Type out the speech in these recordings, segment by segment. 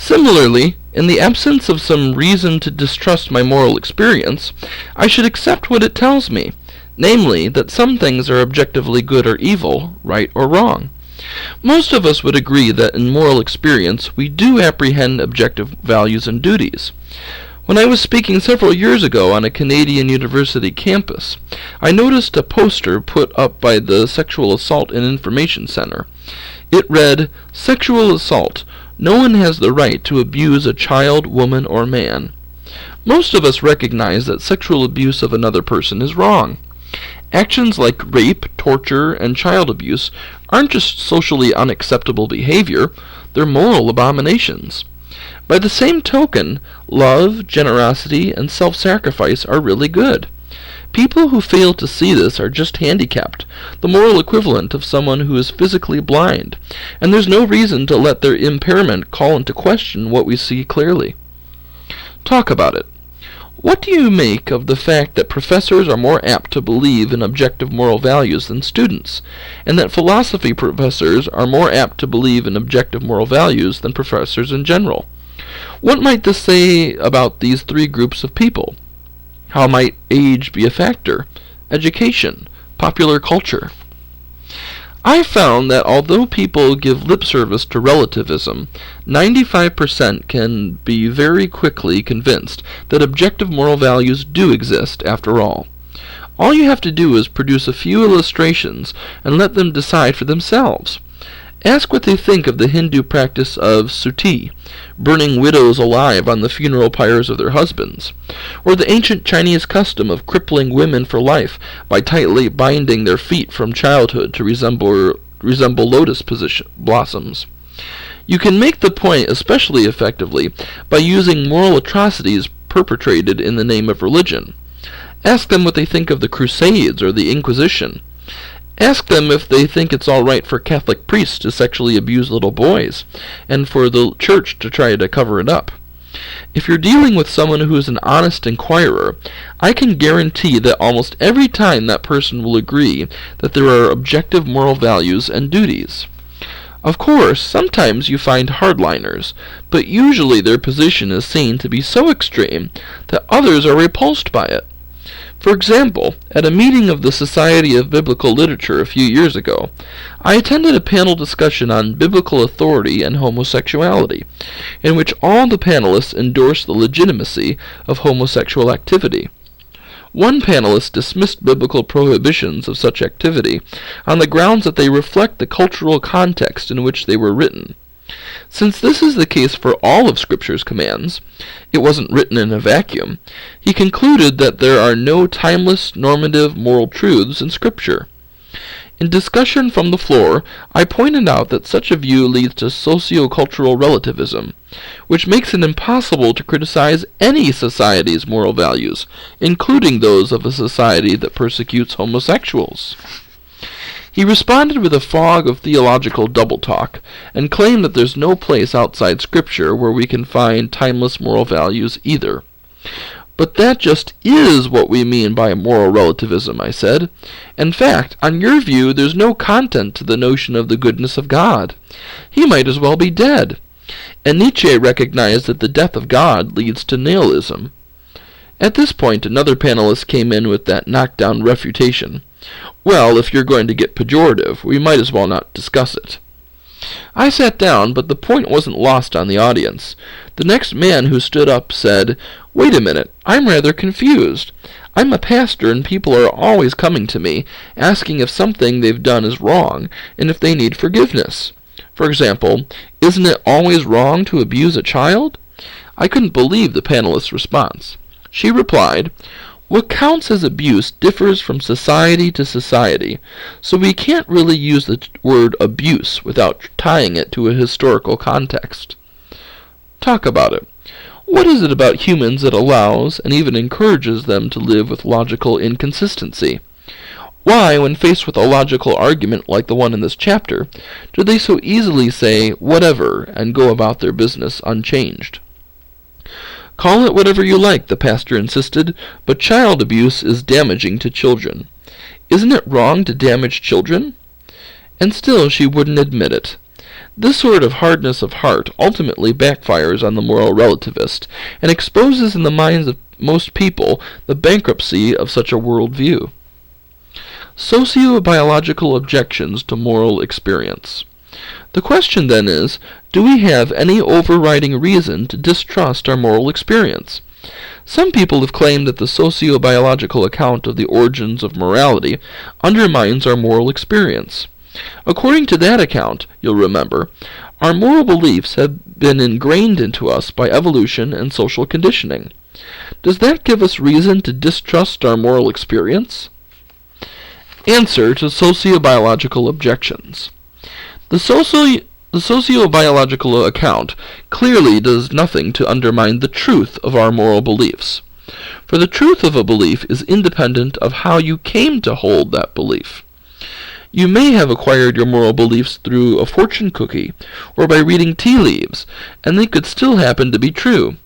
Similarly, in the absence of some reason to distrust my moral experience, I should accept what it tells me, namely, that some things are objectively good or evil, right or wrong. Most of us would agree that in moral experience we do apprehend objective values and duties. When I was speaking several years ago on a Canadian university campus, I noticed a poster put up by the Sexual Assault and Information Center. It read, "Sexual assault. No one has the right to abuse a child, woman, or man." Most of us recognize that sexual abuse of another person is wrong. Actions like rape, torture, and child abuse aren't just socially unacceptable behavior, they're moral abominations. By the same token, love, generosity, and self-sacrifice are really good. People who fail to see this are just handicapped, the moral equivalent of someone who is physically blind, and there's no reason to let their impairment call into question what we see clearly. Talk about it. What do you make of the fact that professors are more apt to believe in objective moral values than students, and that philosophy professors are more apt to believe in objective moral values than professors in general? What might this say about these three groups of people? How might age be a factor? Education, popular culture. I found that although people give lip service to relativism, 95% can be very quickly convinced that objective moral values do exist after all. All you have to do is produce a few illustrations and let them decide for themselves. Ask what they think of the Hindu practice of suti, burning widows alive on the funeral pyres of their husbands, or the ancient Chinese custom of crippling women for life by tightly binding their feet from childhood to resemble lotus blossoms. You can make the point especially effectively by using moral atrocities perpetrated in the name of religion. Ask them what they think of the Crusades or the Inquisition. Ask them if they think it's all right for Catholic priests to sexually abuse little boys, and for the church to try to cover it up. If you're dealing with someone who is an honest inquirer, I can guarantee that almost every time that person will agree that there are objective moral values and duties. Of course, sometimes you find hardliners, but usually their position is seen to be so extreme that others are repulsed by it. For example, at a meeting of the Society of Biblical Literature a few years ago, I attended a panel discussion on biblical authority and homosexuality, in which all the panelists endorsed the legitimacy of homosexual activity. One panelist dismissed biblical prohibitions of such activity on the grounds that they reflect the cultural context in which they were written. Since this is the case for all of Scripture's commands, it wasn't written in a vacuum, he concluded that there are no timeless, normative, moral truths in Scripture. In discussion from the floor, I pointed out that such a view leads to socio-cultural relativism, which makes it impossible to criticize any society's moral values, including those of a society that persecutes homosexuals. He responded with a fog of theological double-talk, and claimed that there's no place outside Scripture where we can find timeless moral values either. But that just is what we mean by moral relativism, I said. In fact, on your view, there's no content to the notion of the goodness of God. He might as well be dead. And Nietzsche recognized that the death of God leads to nihilism. At this point, another panelist came in with that knockdown refutation. Well, if you're going to get pejorative, we might as well not discuss it. I sat down, but the point wasn't lost on the audience. The next man who stood up said, "Wait a minute, I'm rather confused. I'm a pastor and people are always coming to me, asking if something they've done is wrong, and if they need forgiveness. For example, isn't it always wrong to abuse a child?" I couldn't believe the panelist's response. She replied, "What counts as abuse differs from society to society, so we can't really use the word abuse without tying it to a historical context." Talk about it. What is it about humans that allows and even encourages them to live with logical inconsistency? Why, when faced with a logical argument like the one in this chapter, do they so easily say whatever and go about their business unchanged? "Call it whatever you like," the pastor insisted, "but child abuse is damaging to children. Isn't it wrong to damage children?" And still she wouldn't admit it. This sort of hardness of heart ultimately backfires on the moral relativist and exposes in the minds of most people the bankruptcy of such a worldview. Sociobiological objections to moral experience. The question then is, do we have any overriding reason to distrust our moral experience? Some people have claimed that the sociobiological account of the origins of morality undermines our moral experience. According to that account, you'll remember, our moral beliefs have been ingrained into us by evolution and social conditioning. Does that give us reason to distrust our moral experience? Answer to sociobiological objections. The sociobiological account clearly does nothing to undermine the truth of our moral beliefs. For the truth of a belief is independent of how you came to hold that belief. You may have acquired your moral beliefs through a fortune cookie or by reading tea leaves, and they could still happen to be true.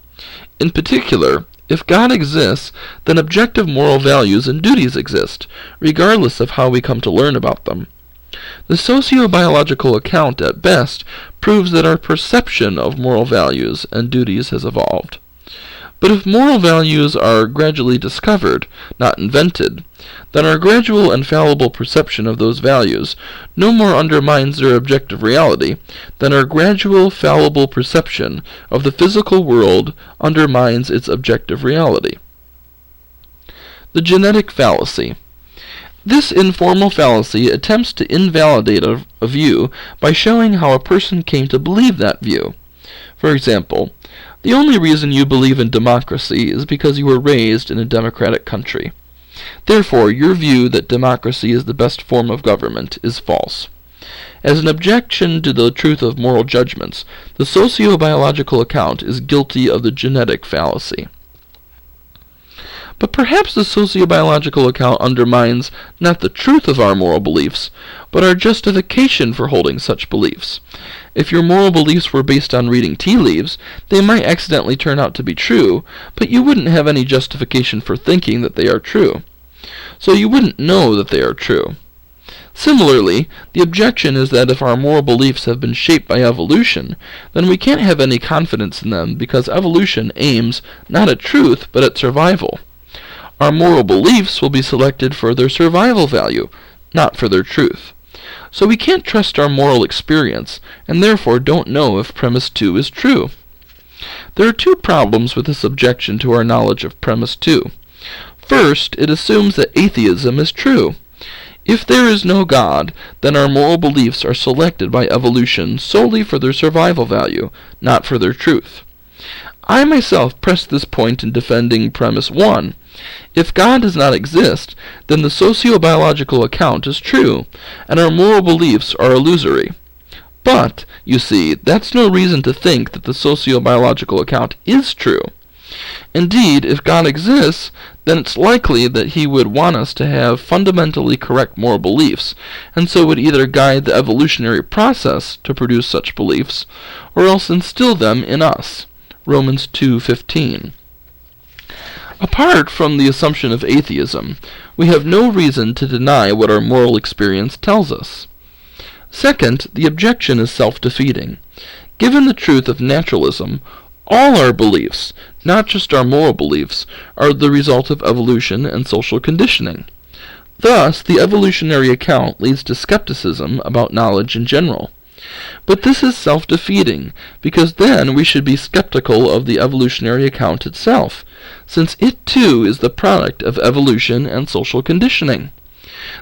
In particular, if God exists, then objective moral values and duties exist, regardless of how we come to learn about them. The sociobiological account, at best, proves that our perception of moral values and duties has evolved. But if moral values are gradually discovered, not invented, then our gradual and fallible perception of those values no more undermines their objective reality than our gradual, fallible perception of the physical world undermines its objective reality. The genetic fallacy. This informal fallacy attempts to invalidate a view by showing how a person came to believe that view. For example, the only reason you believe in democracy is because you were raised in a democratic country. Therefore, your view that democracy is the best form of government is false. As an objection to the truth of moral judgments, the sociobiological account is guilty of the genetic fallacy. But perhaps the sociobiological account undermines not the truth of our moral beliefs, but our justification for holding such beliefs. If your moral beliefs were based on reading tea leaves, they might accidentally turn out to be true, but you wouldn't have any justification for thinking that they are true. So you wouldn't know that they are true. Similarly, the objection is that if our moral beliefs have been shaped by evolution, then we can't have any confidence in them because evolution aims not at truth, but at survival. Our moral beliefs will be selected for their survival value, not for their truth. So we can't trust our moral experience, and therefore don't know if premise 2 is true. There are two problems with this objection to our knowledge of premise 2. First, it assumes that atheism is true. If there is no God, then our moral beliefs are selected by evolution solely for their survival value, not for their truth. I myself press this point in defending premise 1. If God does not exist, then the sociobiological account is true, and our moral beliefs are illusory. But, you see, that's no reason to think that the sociobiological account is true. Indeed, if God exists, then it's likely that he would want us to have fundamentally correct moral beliefs, and so would either guide the evolutionary process to produce such beliefs, or else instill them in us. Romans 2:15. Apart from the assumption of atheism, we have no reason to deny what our moral experience tells us. Second, the objection is self-defeating. Given the truth of naturalism, all our beliefs, not just our moral beliefs, are the result of evolution and social conditioning. Thus, the evolutionary account leads to skepticism about knowledge in general. But this is self-defeating, because then we should be skeptical of the evolutionary account itself, since it too is the product of evolution and social conditioning.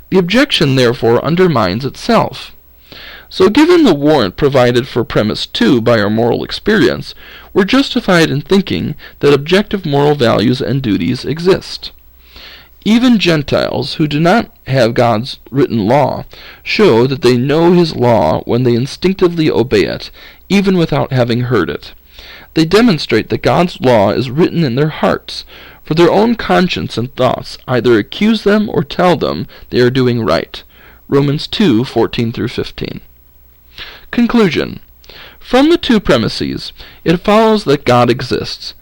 The objection therefore undermines itself. So given the warrant provided for premise 2 by our moral experience, we're justified in thinking that objective moral values and duties exist. Even Gentiles, who do not have God's written law, show that they know his law when they instinctively obey it, even without having heard it. They demonstrate that God's law is written in their hearts, for their own conscience and thoughts either accuse them or tell them they are doing right. Romans 2:14-15. Conclusion. From the two premises, it follows that God exists.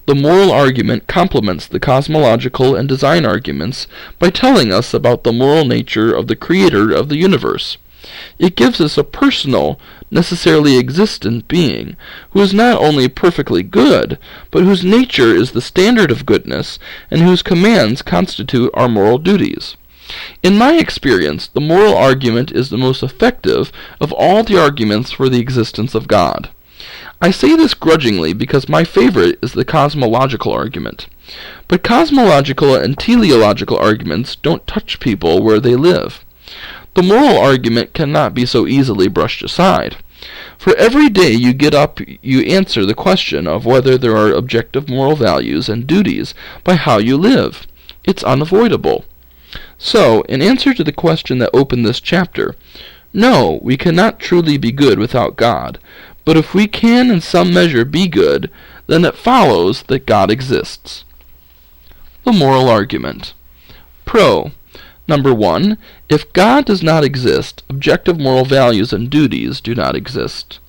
The moral argument complements the cosmological and design arguments by telling us about the moral nature of the creator of the universe. It gives us a personal, necessarily existent being, who is not only perfectly good, but whose nature is the standard of goodness, and whose commands constitute our moral duties. In my experience, the moral argument is the most effective of all the arguments for the existence of God. I say this grudgingly because my favorite is the cosmological argument. But cosmological and teleological arguments don't touch people where they live. The moral argument cannot be so easily brushed aside. For every day you get up, you answer the question of whether there are objective moral values and duties by how you live. It's unavoidable. So, in answer to the question that opened this chapter, no, we cannot truly be good without God, but if we can in some measure be good, then it follows that God exists. The moral argument. Pro. Number 1. If God does not exist, objective moral values and duties do not exist.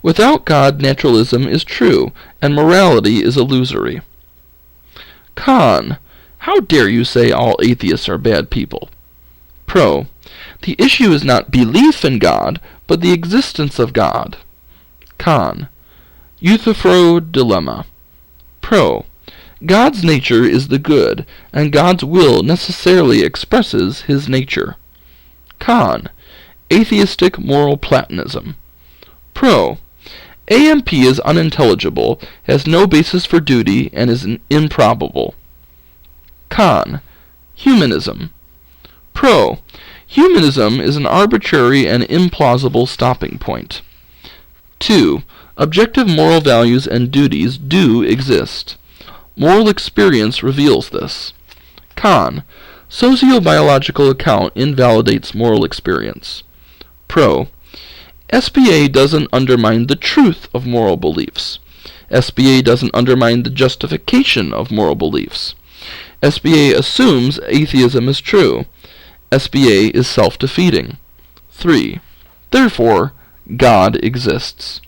Without God, naturalism is true, and morality is illusory. Con. How dare you say all atheists are bad people? Pro. The issue is not belief in God, but the existence of God. Con. Euthyphro dilemma. Pro. God's nature is the good, and God's will necessarily expresses his nature. Con. Atheistic moral Platonism. Pro. AMP is unintelligible, has no basis for duty, and is improbable. Con. Humanism. Pro. Humanism is an arbitrary and implausible stopping point. 2. Objective moral values and duties do exist. Moral experience reveals this. Con. Sociobiological account invalidates moral experience. Pro. SBA doesn't undermine the truth of moral beliefs. SBA doesn't undermine the justification of moral beliefs. SBA assumes atheism is true. SBA is self-defeating. 3. Therefore, God exists.